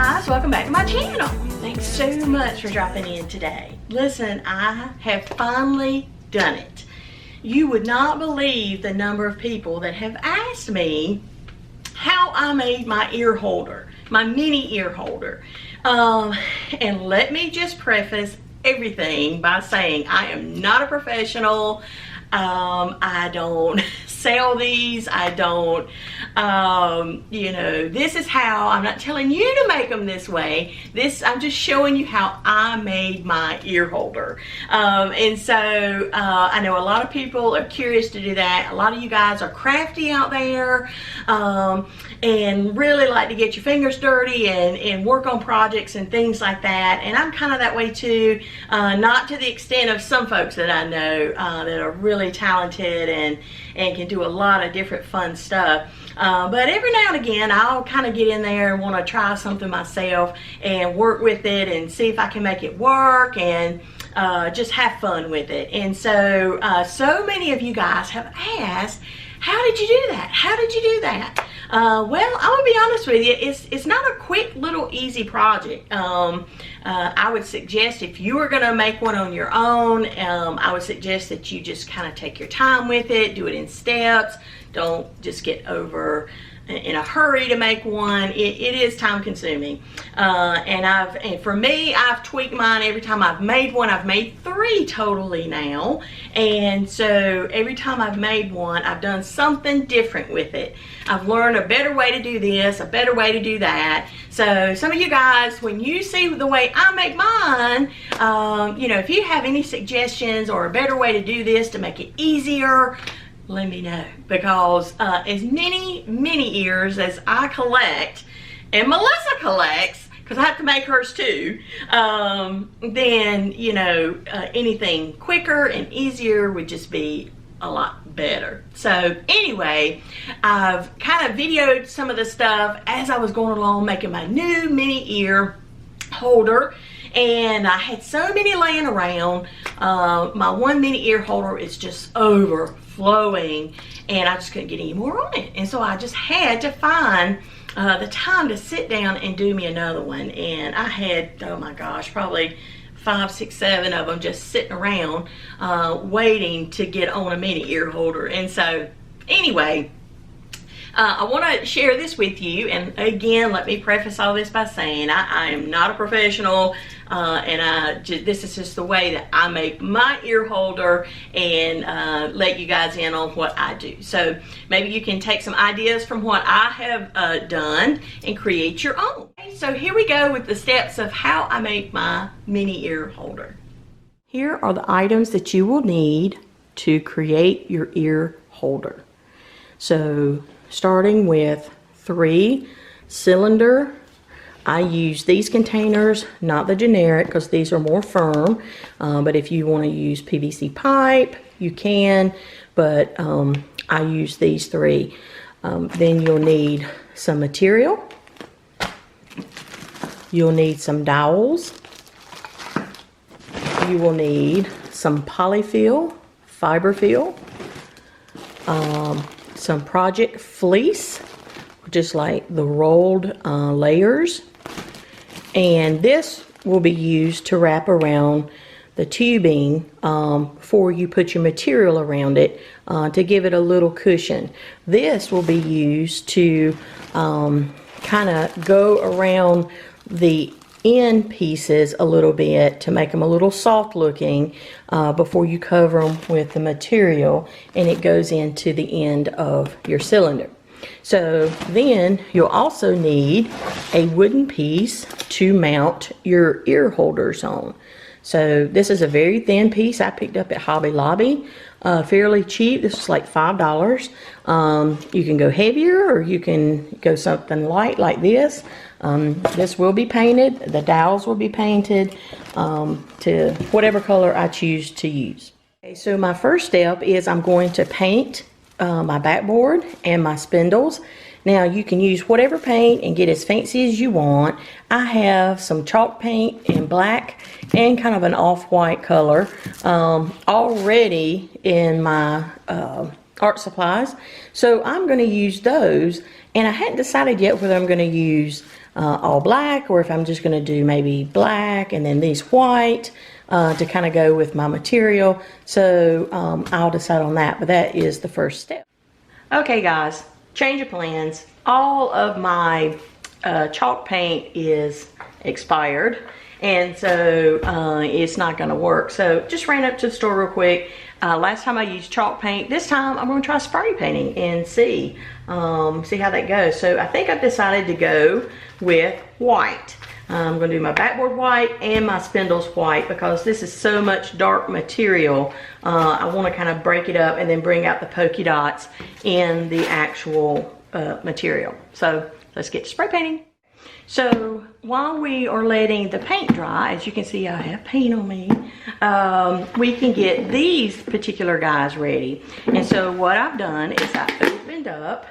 guys, welcome back to my channel. Thanks so much for dropping in today. Listen, I have finally done it. You would not believe the number of people that have asked me how I made my ear holder, my mini ear holder. And let me just preface everything by saying I am not a professional. I don't sell these. I don't, you know, this is how. I'm not telling you to make them this way. I'm just showing you how I made my ear holder. And so I know a lot of people are curious to do that. A lot of you guys are crafty out there and really like to get your fingers dirty and work on projects and things like that. And I'm kind of that way too, not to the extent of some folks that I know that are really talented and can do a lot of different fun stuff. But every now and again I'll kind of get in there and want to try something myself and work with it and see if I can make it work and just have fun with it. And so so many of you guys have asked, how did you do that? How did you do that? Well, I'm gonna be honest with you, it's not a quick little easy project. I would suggest if you were gonna make one on your own, I would suggest that you just kind of take your time with it, do it in steps. Don't just get over in a hurry to make one. It is time consuming. And for me, I've tweaked mine every time I've made one. I've made 3 totally now. And so every time I've made one, I've done something different with it. I've learned a better way to do this, a better way to do that. So some of you guys, when you see the way I make mine, you know, if you have any suggestions or a better way to do this to make it easier, let me know, because as many mini ears as I collect and Melissa collects, because I have to make hers too, then you know, anything quicker and easier would just be a lot better. So anyway, I've kind of videoed some of the stuff as I was going along making my new mini ear holder. And I had so many laying around. My one mini ear holder is just overflowing and I just couldn't get any more on it. And so I just had to find the time to sit down and do me another one. And I had, oh my gosh, probably 5, 6, 7 of them just sitting around waiting to get on a mini ear holder. And so anyway, I want to share this with you, and again, let me preface all this by saying I am not a professional, and this is just the way that I make my ear holder and let you guys in on what I do. So maybe you can take some ideas from what I have done and create your own. Okay, so here we go with the steps of how I make my mini ear holder. Here are the items that you will need to create your ear holder. So starting with 3 cylinder. I use these containers, not the generic, because these are more firm. But if you want to use PVC pipe, you can. But I use these 3. Then you'll need some material. You'll need some dowels. You will need some polyfill, fiber fill. Some project fleece, just like the rolled layers, and this will be used to wrap around the tubing before you put your material around it to give it a little cushion. This will be used to kind of go around the end pieces a little bit to make them a little soft looking before you cover them with the material, and it goes into the end of your cylinder. So then you'll also need a wooden piece to mount your ear holders on. So this is a very thin piece I picked up at Hobby Lobby, fairly cheap. This is like $5. You can go heavier or you can go something light like this. This will be painted. The dowels will be painted to whatever color I choose to use. Okay, so my first step is I'm going to paint my backboard and my spindles. Now you can use whatever paint and get as fancy as you want. I have some chalk paint in black and kind of an off-white color already in my art supplies. So I'm going to use those, and I hadn't decided yet whether I'm going to use all black, or if I'm just going to do maybe black and then these white to kind of go with my material. So I'll decide on that, but that is the first step. Okay guys, change of plans. All of my chalk paint is expired, and so it's not going to work. So just ran up to the store real quick. Last time I used chalk paint. This time I'm going to try spray painting and see how that goes. So I think I've decided to go with white. I'm going to do my backboard white and my Spindles white because this is so much dark material. I want to kind of break it up and then bring out the polka dots in the actual material. So let's get to spray painting. So while we are letting the paint dry, as you can see I have paint on me, we can get these particular guys ready. And so what I've done is I opened up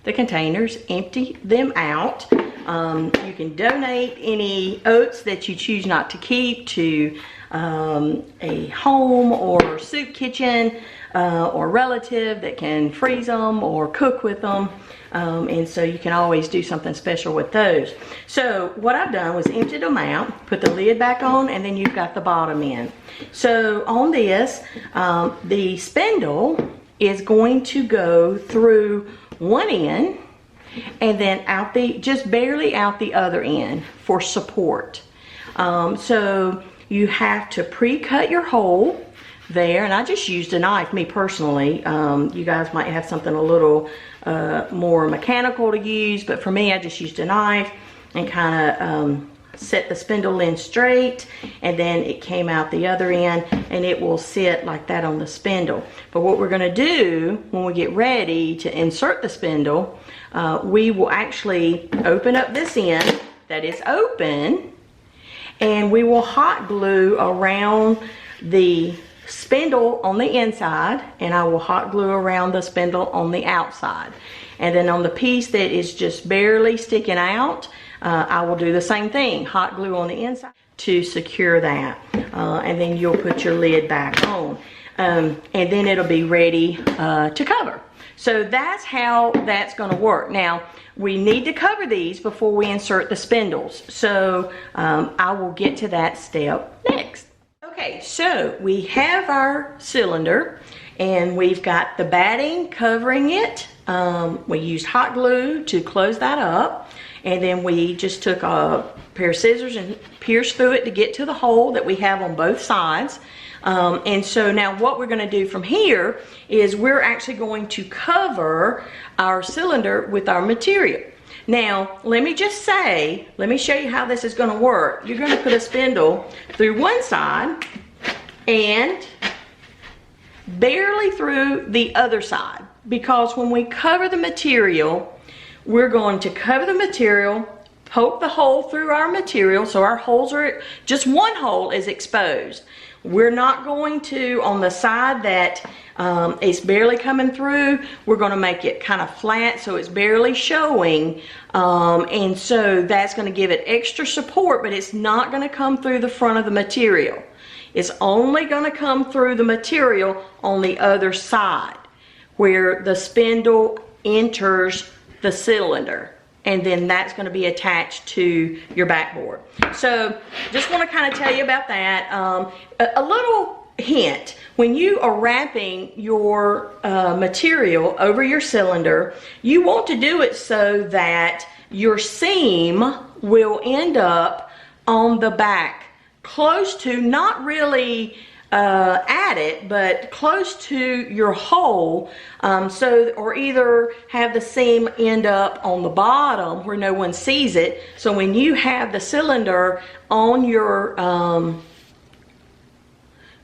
the containers, empty them out. You can donate any oats that you choose not to keep to a home or soup kitchen or relative that can freeze them or cook with them. And so you can always do something special with those. So what I've done was emptied them out, put the lid back on, and then you've got the bottom in. So on this, the spindle is going to go through one end and then out just barely out the other end for support. So you have to pre-cut your hole there, and I just used a knife, me personally. You guys might have something a little more mechanical to use, but for me I just used a knife and kind of set the spindle in straight, and then it came out the other end, and it will sit like that on the spindle. But what we're going to do when we get ready to insert the spindle, we will actually open up this end that is open, and we will hot glue around the spindle on the inside, and I will hot glue around the spindle on the outside. And then on the piece that is just barely sticking out, I will do the same thing, hot glue on the inside to secure that. And then you'll put your lid back on. And then it'll be ready to cover. So that's how that's going to work. Now, we need to cover these before we insert the spindles. So I will get to that step next. Okay, so we have our cylinder, and we've got the batting covering it. We used hot glue to close that up, and then we just took a pair of scissors and pierced through it to get to the hole that we have on both sides. And so now what we're going to do from here is we're actually going to cover our cylinder with our material. Now, let me show you how this is going to work. You're going to put a spindle through one side and barely through the other side, because when we cover the material, we're going to cover the material, poke the hole through our material, so our holes are, just one hole is exposed. We're not going to, on the side that it's barely coming through, we're going to make it kind of flat so it's barely showing, and so that's going to give it extra support, but it's not going to come through the front of the material. It's only going to come through the material on the other side where the spindle enters the cylinder, and then that's going to be attached to your backboard. So just want to kind of tell you about that. A little hint: when you are wrapping your material over your cylinder, you want to do it so that your seam will end up on the back, close to, not really at it, but close to your hole, or either have the seam end up on the bottom where no one sees it. So when you have the cylinder on your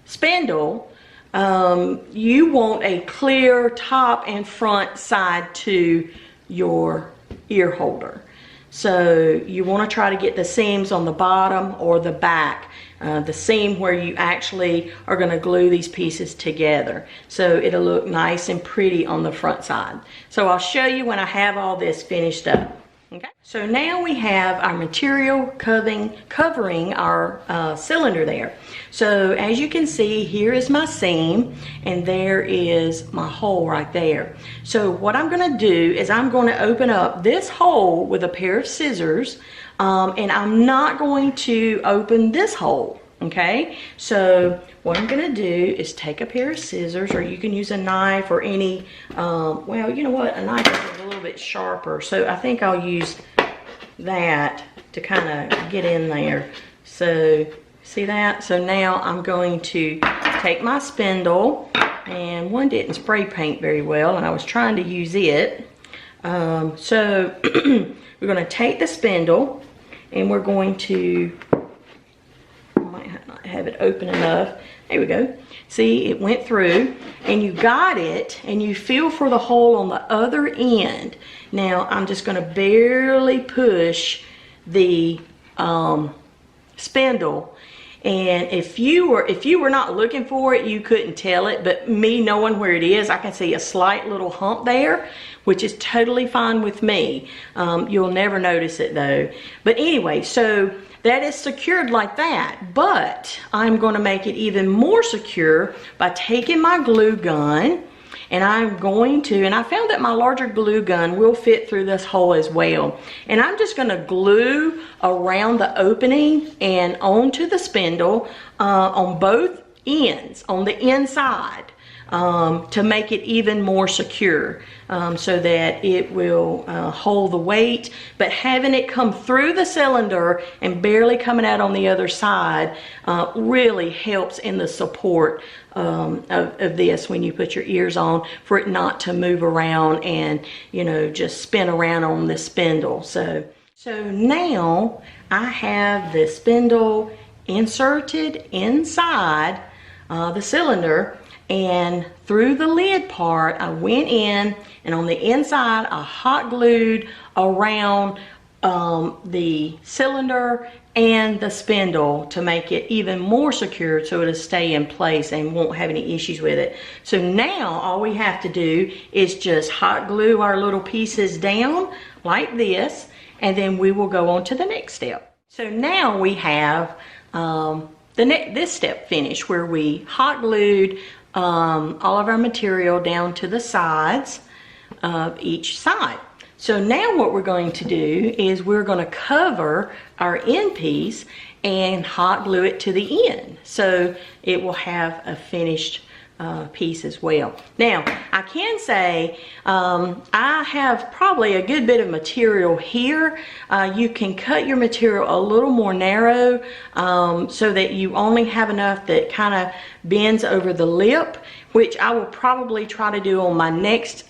spindle, you want a clear top and front side to your ear holder. So you want to try to get the seams on the bottom or the back, the seam where you actually are going to glue these pieces together, so it'll look nice and pretty on the front side. So I'll show you when I have all this finished up. Okay, so now we have our material covering our cylinder there. So as you can see, here is my seam and there is my hole right there. So what I'm going to do is I'm going to open up this hole with a pair of scissors, and I'm not going to open this hole. Okay, so what I'm going to do is take a pair of scissors, or you can use a knife or any, well, you know what, a knife is a little bit sharper, so I think I'll use that to kind of get in there. So, see that? So now I'm going to take my spindle, and one didn't spray paint very well, and I was trying to use it. So we're going to take the spindle, and we're going to, have it open enough. There we go. See, it went through, and you got it, and you feel for the hole on the other end. Now I'm just going to barely push the spindle, and if you were not looking for it, you couldn't tell it, but me knowing where it is, I can see a slight little hump there, which is totally fine with me. You'll never notice it though. But anyway, so that is secured like that, but I'm going to make it even more secure by taking my glue gun, and I'm going to, and I found that my larger glue gun will fit through this hole as well. And I'm just going to glue around the opening and onto the spindle on both ends, on the inside, to make it even more secure, so that it will hold the weight. But having it come through the cylinder and barely coming out on the other side really helps in the support of this when you put your ears on, for it not to move around and, you know, just spin around on the spindle. So now I have the spindle inserted inside the cylinder, and through the lid part I went in, and on the inside I hot glued around the cylinder and the spindle to make it even more secure, so it'll stay in place and won't have any issues with it. So now all we have to do is just hot glue our little pieces down like this, and then we will go on to the next step. So now we have this step finished, where we hot glued all of our material down to the sides of each side. So now what we're going to do is we're going to cover our end piece and hot glue it to the end, so it will have a finished piece as well. Now I can say I have probably a good bit of material here. You can cut your material a little more narrow, so that you only have enough that kind of bends over the lip, which I will probably try to do on my next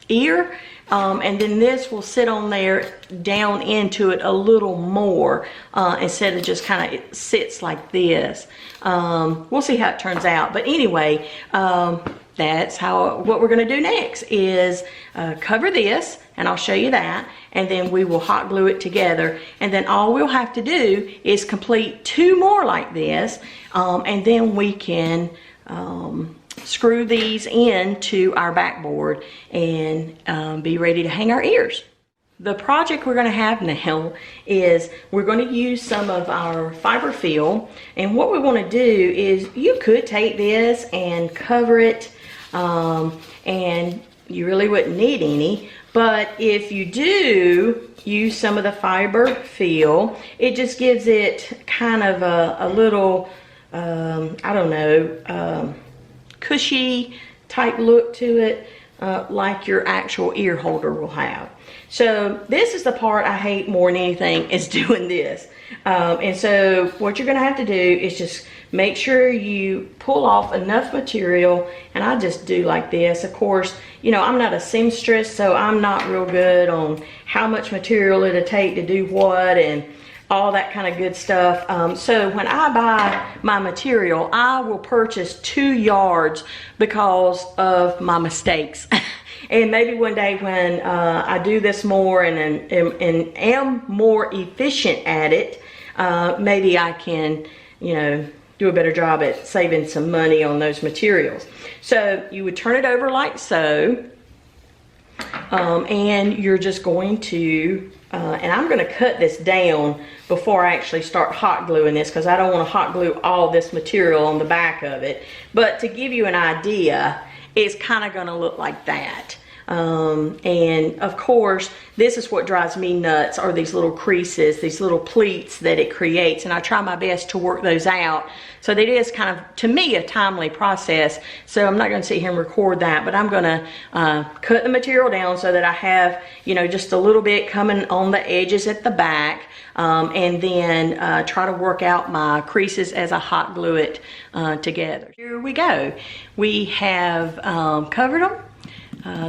ear. And then this will sit on there down into it a little more, instead of just kind of, it sits like this. We'll see how it turns out. But anyway, that's what we're going to do next is cover this, and I'll show you that, and then we will hot glue it together, and then all we'll have to do is complete 2 more like this, and then we can screw these into our backboard and be ready to hang our ears. The project we're going to have now is we're going to use some of our fiber fill, and what we want to do is, you could take this and cover it, and you really wouldn't need any, but if you do use some of the fiber fill, it just gives it kind of a little I don't know, cushy type look to it, like your actual ear holder will have. So this is the part I hate more than anything, is doing this. And so what you're going to have to do is just make sure you pull off enough material, and I just do like this. Of course, you know, I'm not a seamstress, so I'm not real good on how much material it'll take to do what and all that kind of good stuff. So when I buy my material, I will purchase 2 yards because of my mistakes. And maybe one day when I do this more and am more efficient at it, maybe I can, you know, do a better job at saving some money on those materials. So you would turn it over like so, And you're just going to, and I'm going to cut this down before I actually start hot gluing this, because I don't want to hot glue all this material on the back of it. But to give you an idea, it's kind of going to look like that. And of course, this is what drives me nuts, are these little creases, these little pleats that it creates, and I try my best to work those out. So that is kind of, to me, a timely process. So I'm not going to sit here and record that, but I'm going to cut the material down so that I have, you know, just a little bit coming on the edges at the back, and then try to work out my creases as I hot glue it together. Here we go. We have covered them.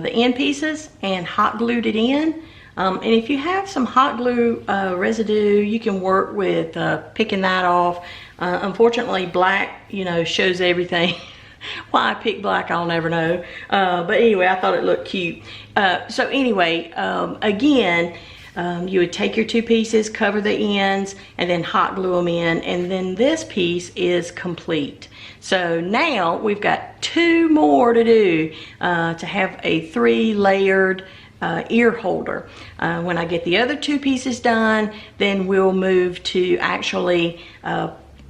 The end pieces and hot glued it in, and if you have some hot glue residue, you can work with picking that off. Unfortunately, black, you know, shows everything. Why I picked black, I'll never know, but anyway, I thought it looked cute. So anyway, again, you would take your two pieces, cover the ends, and then hot glue them in, and then this piece is complete. So now we've got two more to do to have a 3-layered ear holder. When I get the other two pieces done, then we'll move to actually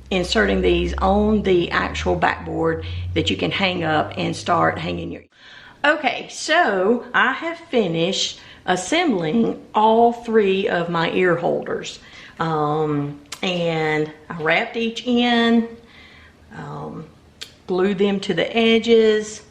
inserting these on the actual backboard that you can hang up and start hanging your. Okay, so I have finished assembling all 3 of my ear holders, and I wrapped each end, glued them to the edges,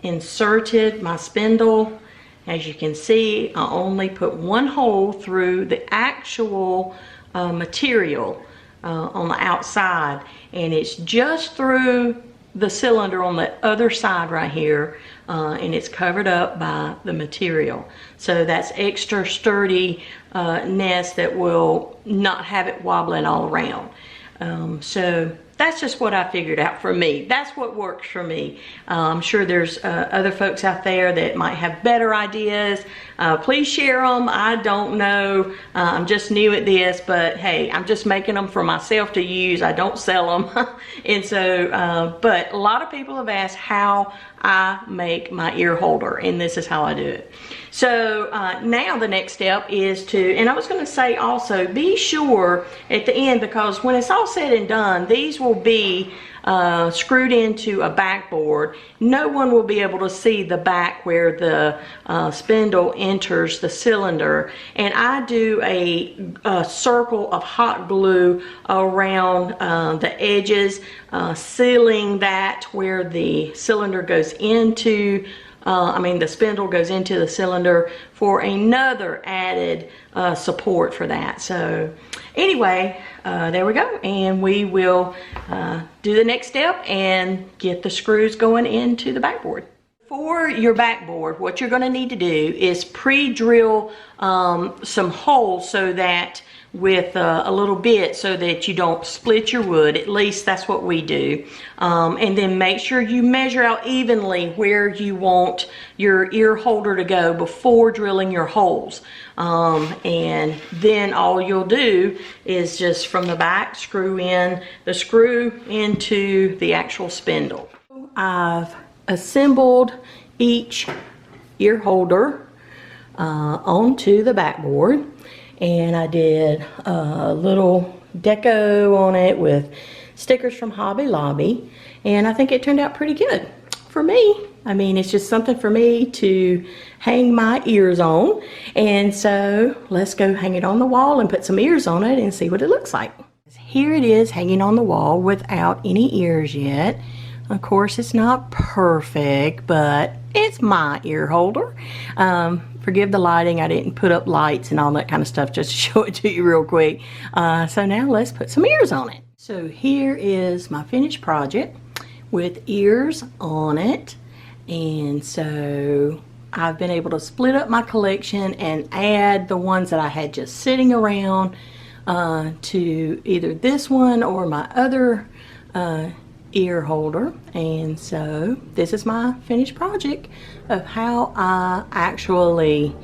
inserted my spindle. As you can see, I only put one hole through the actual material on the outside, and it's just through the cylinder on the other side right here, and it's covered up by the material. So that's extra sturdy nest that will not have it wobbling all around. So that's just what I figured out for me. That's what works for me. I'm sure there's other folks out there that might have better ideas. Please share them. I don't know. I'm just new at this, but hey, I'm just making them for myself to use. I don't sell them. And so, but a lot of people have asked how I make my ear holder, and this is how I do it. So now the next step is to, and I was going to say also, be sure at the end, because when it's all said and done, these will be screwed into a backboard. No one will be able to see the back where the spindle enters the cylinder. And I do a circle of hot glue around the edges, sealing that where the cylinder goes into, the spindle goes into the cylinder for another added support for that. So anyway, there we go, and we will do the next step and get the screws going into the backboard. For your backboard, what you're going to need to do is pre-drill some holes so that with a little bit, so that you don't split your wood. At least that's what we do. And then make sure you measure out evenly where you want your ear holder to go before drilling your holes. And then all you'll do is just from the back screw in the screw into the actual spindle. I've assembled each ear holder onto the backboard, and I did a little deco on it with stickers from Hobby Lobby, and I think it turned out pretty good for me. I mean, it's just something for me to hang my ears on, and so let's go hang it on the wall and put some ears on it and see what it looks like. Here it is hanging on the wall without any ears yet. Of course, it's not perfect, but it's my ear holder. Forgive the lighting, I didn't put up lights and all that kind of stuff just to show it to you real quick. So now let's put some ears on it. So here is my finished project with ears on it. And so I've been able to split up my collection and add the ones that I had just sitting around to either this one or my other ear holder. And so this is my finished project of how I actually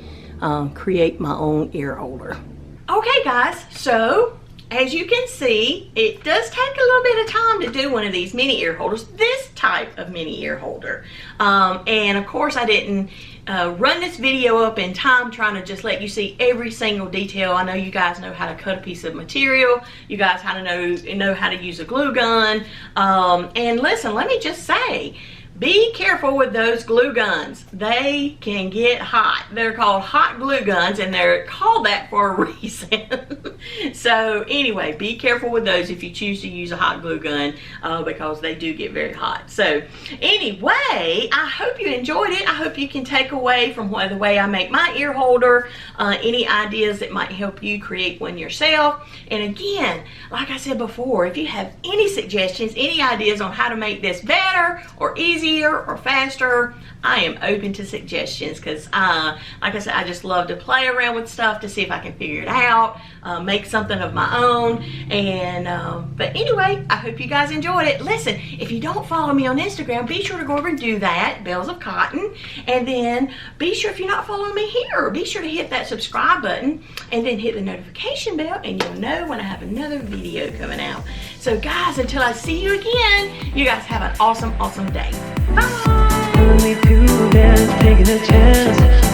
create my own ear holder. Okay guys, so as you can see, it does take a little bit of time to do one of these mini ear holders, this type of mini ear holder. And of course I didn't run this video up in time, trying to just let you see every single detail. I know you guys know how to cut a piece of material. You guys know how to use a glue gun. And listen, let me just say, be careful with those glue guns. They can get hot. They're called hot glue guns, and they're called that for a reason. So anyway, be careful with those if you choose to use a hot glue gun, because they do get very hot. So anyway, I hope you enjoyed it. I hope you can take away from the way I make my ear holder any ideas that might help you create one yourself. And again, like I said before, if you have any suggestions, any ideas on how to make this better or easier or faster, I am open to suggestions, because like I said, I just love to play around with stuff to see if I can figure it out, make something of my own. And but anyway, I hope you guys enjoyed it. Listen, if you don't follow me on Instagram, be sure to go over and do that, Bells of Cotton. And then be sure, if you're not following me here, be sure to hit that subscribe button and then hit the notification bell, and you'll know when I have another video coming out. So guys, until I see you again, you guys have an awesome day. Bye. Only two men taking a chance.